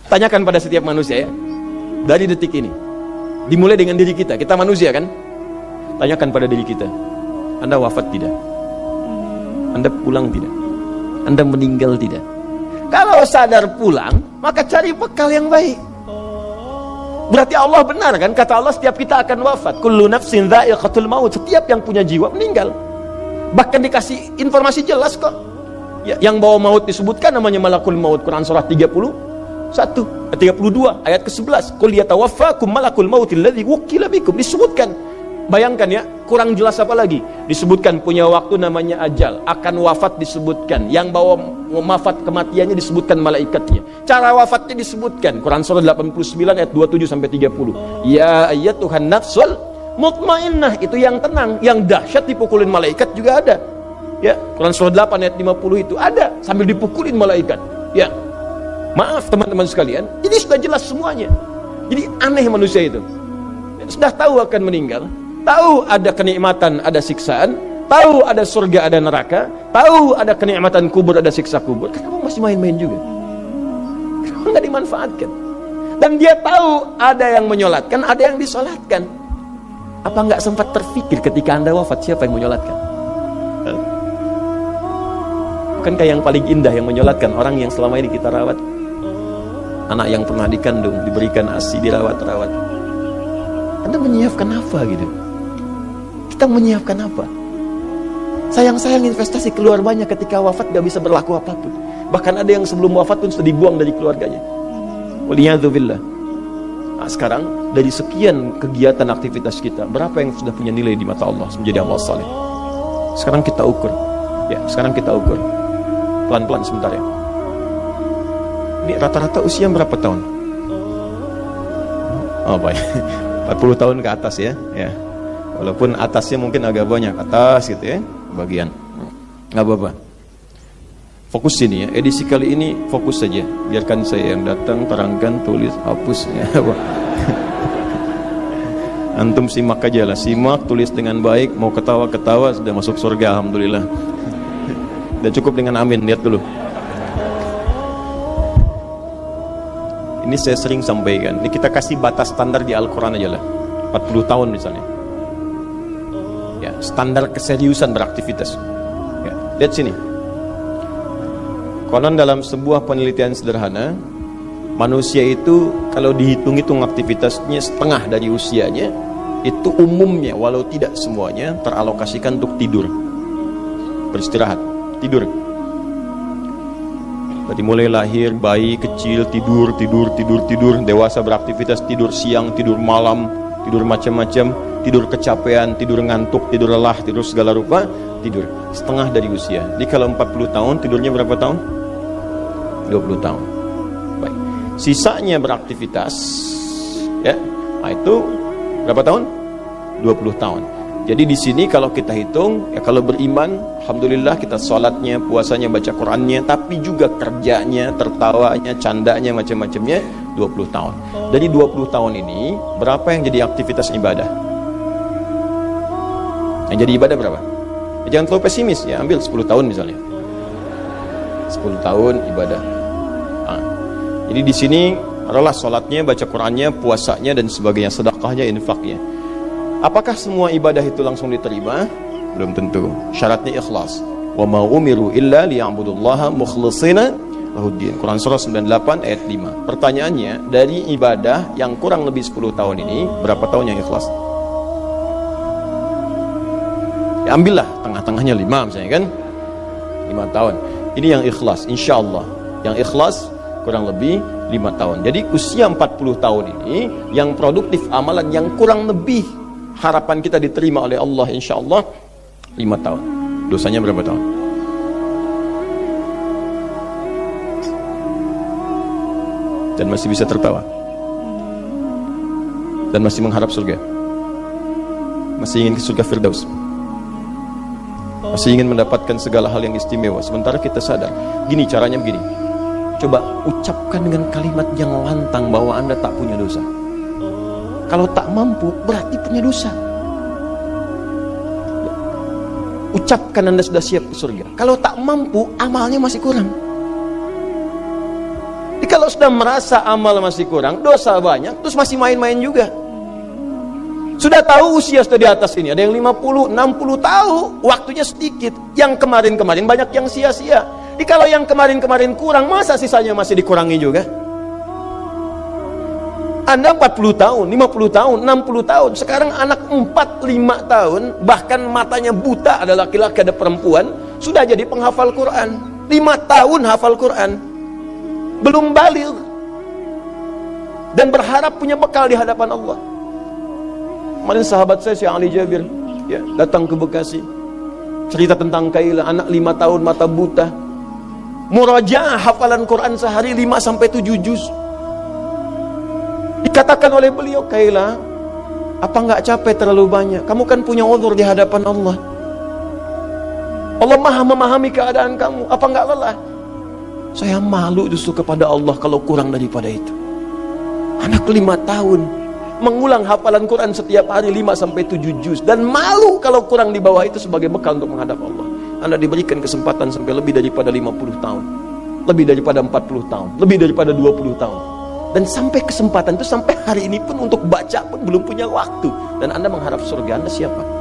Tanyakan pada setiap manusia ya, dari detik ini, dimulai dengan diri kita. Kita manusia kan? Tanyakan pada diri kita, Anda wafat tidak? Anda pulang tidak? Anda meninggal tidak? Kalau sadar pulang, maka cari bekal yang baik. Berarti Allah benar kan? Kata Allah, setiap kita akan wafat. Kullu nafsin dha'iqatul maut. Setiap yang punya jiwa meninggal. Bahkan dikasih informasi jelas kok. Ya, yang bawa maut disebutkan namanya malakul maut. Quran surah 32 ayat ke-11. Qul yatawaffakum malakul mautil ladzi wukkila bikum. Disebutkan. Bayangkan ya, kurang jelas apa lagi? Disebutkan punya waktu namanya ajal, akan wafat disebutkan, yang bawa wafat kematiannya disebutkan malaikatnya. Cara wafatnya disebutkan. Quran surah 89 ayat 27 sampai 30. Ya ayyatuhan nafsul mutmainnah, itu yang tenang, yang dahsyat dipukulin malaikat juga ada. Ya, Quran surah 8 ayat 50 itu ada sambil dipukulin malaikat. Ya. Maaf teman-teman sekalian, ini sudah jelas semuanya. Jadi aneh manusia itu. Sudah tahu akan meninggal, tahu ada kenikmatan, ada siksaan, tahu ada surga, ada neraka, tahu ada kenikmatan kubur, ada siksa kubur. Kenapa masih main-main juga? Kenapa nggak dimanfaatkan? Dan dia tahu ada yang menyolatkan, ada yang disolatkan. Apa nggak sempat terfikir ketika Anda wafat, siapa yang menyolatkan? Bukankah yang paling indah yang menyolatkan orang yang selama ini kita rawat? Anak yang pernah dikandung, diberikan ASI, dirawat-rawat. Anda menyiapkan apa gitu? Kita menyiapkan apa? Sayang-sayang investasi keluar banyak, ketika wafat gak bisa berlaku apapun. Bahkan ada yang sebelum wafat pun sudah dibuang dari keluarganya. Waliyadzubillah. Nah, sekarang dari sekian kegiatan aktivitas kita, berapa yang sudah punya nilai di mata Allah menjadi amal saleh? Sekarang kita ukur. Ya, sekarang kita ukur. Pelan-pelan sebentar ya. Ini rata-rata usia berapa tahun? Oh baik, 40 tahun ke atas ya. Ya. Walaupun atasnya mungkin agak banyak, atas gitu ya, bagian. Nggak apa-apa. Fokus sini ya, edisi kali ini fokus saja. Biarkan saya yang datang, terangkan, tulis, hapus ya. Antum simak aja lah, simak, tulis dengan baik, mau ketawa-ketawa, sudah masuk surga, alhamdulillah. Udah cukup dengan amin, lihat dulu. Ini saya sering sampaikan, ini kita kasih batas standar di Al-Quran aja lah, 40 tahun misalnya. Ya, standar keseriusan beraktivitas. Ya, lihat sini. Konon dalam sebuah penelitian sederhana, manusia itu kalau dihitung-hitung aktivitasnya setengah dari usianya, itu umumnya, walau tidak semuanya, teralokasikan untuk tidur, beristirahat, tidur. Dari mulai lahir, bayi kecil, tidur, dewasa beraktivitas, tidur siang, tidur malam, tidur macam-macam, tidur kecapean, tidur ngantuk, tidur lelah, tidur segala rupa, tidur. Setengah dari usia. Jadi kalau 40 tahun, tidurnya berapa tahun? 20 tahun. Baik. Sisanya beraktivitas, ya, nah itu berapa tahun? 20 tahun. Jadi di sini kalau kita hitung, ya kalau beriman, alhamdulillah kita sholatnya, puasanya, baca Qurannya, tapi juga kerjanya, tertawanya, candanya, macam-macamnya, 20 tahun. Dari 20 tahun ini, berapa yang jadi aktivitas ibadah? Yang jadi ibadah berapa? Ya, jangan terlalu pesimis ya, ambil 10 tahun misalnya. 10 tahun ibadah. Nah, jadi di sini adalah sholatnya, baca Qurannya, puasanya, dan sebagainya, sedekahnya, infaknya. Apakah semua ibadah itu langsung diterima? Belum tentu. Syaratnya ikhlas. Wa ma umiru illa liya'budullaha mukhlishina lahuddin. Quran surah 98 ayat 5. Pertanyaannya, dari ibadah yang kurang lebih 10 tahun ini, berapa tahun yang ikhlas? Ya ambillah tengah-tengahnya 5 misalnya kan. 5 tahun. Ini yang ikhlas, insyaallah. Yang ikhlas kurang lebih 5 tahun. Jadi usia 40 tahun ini yang produktif amalan yang kurang lebih harapan kita diterima oleh Allah insyaallah 5 tahun. Dosanya berapa tahun? Dan masih bisa tertawa. Dan masih mengharap surga. Masih ingin ke surga Firdaus. Masih ingin mendapatkan segala hal yang istimewa. Sementara kita sadar, gini caranya begini. Coba ucapkan dengan kalimat yang lantang bahwa Anda tak punya dosa. Kalau tak mampu, berarti punya dosa. Ucapkan Anda sudah siap ke surga. Kalau tak mampu, amalnya masih kurang. Jadi kalau sudah merasa amal masih kurang, dosa banyak, terus masih main-main juga. Sudah tahu usia sudah di atas ini, ada yang 50, 60 tahu, waktunya sedikit. Yang kemarin-kemarin banyak yang sia-sia. Jadi kalau yang kemarin-kemarin kurang, masa sisanya masih dikurangi juga? Anda 40 tahun, 50 tahun, 60 tahun. Sekarang anak 4, 5 tahun, bahkan matanya buta, ada laki-laki, ada perempuan, sudah jadi penghafal Quran. 5 tahun hafal Quran. Belum baligh. Dan berharap punya bekal di hadapan Allah. Kemarin sahabat saya, Syekh Ali Jabir, ya, datang ke Bekasi. Cerita tentang Kaila, anak 5 tahun, mata buta. Murajaah hafalan Quran sehari 5-7 juz. Dikatakan oleh beliau, Kaila, apa nggak capek terlalu banyak? Kamu kan punya uzur di hadapan Allah. Allah maha memahami keadaan kamu. Apa nggak lelah? Saya malu justru kepada Allah kalau kurang daripada itu. Anak 5 tahun mengulang hafalan Quran setiap hari 5-7 juz, dan malu kalau kurang di bawah itu sebagai bekal untuk menghadap Allah. Anda diberikan kesempatan sampai lebih daripada 50 tahun, lebih daripada 40 tahun, lebih daripada 20 tahun. Dan sampai kesempatan itu, sampai hari ini pun untuk baca pun belum punya waktu. Dan Anda mengharap surga, Anda siapa?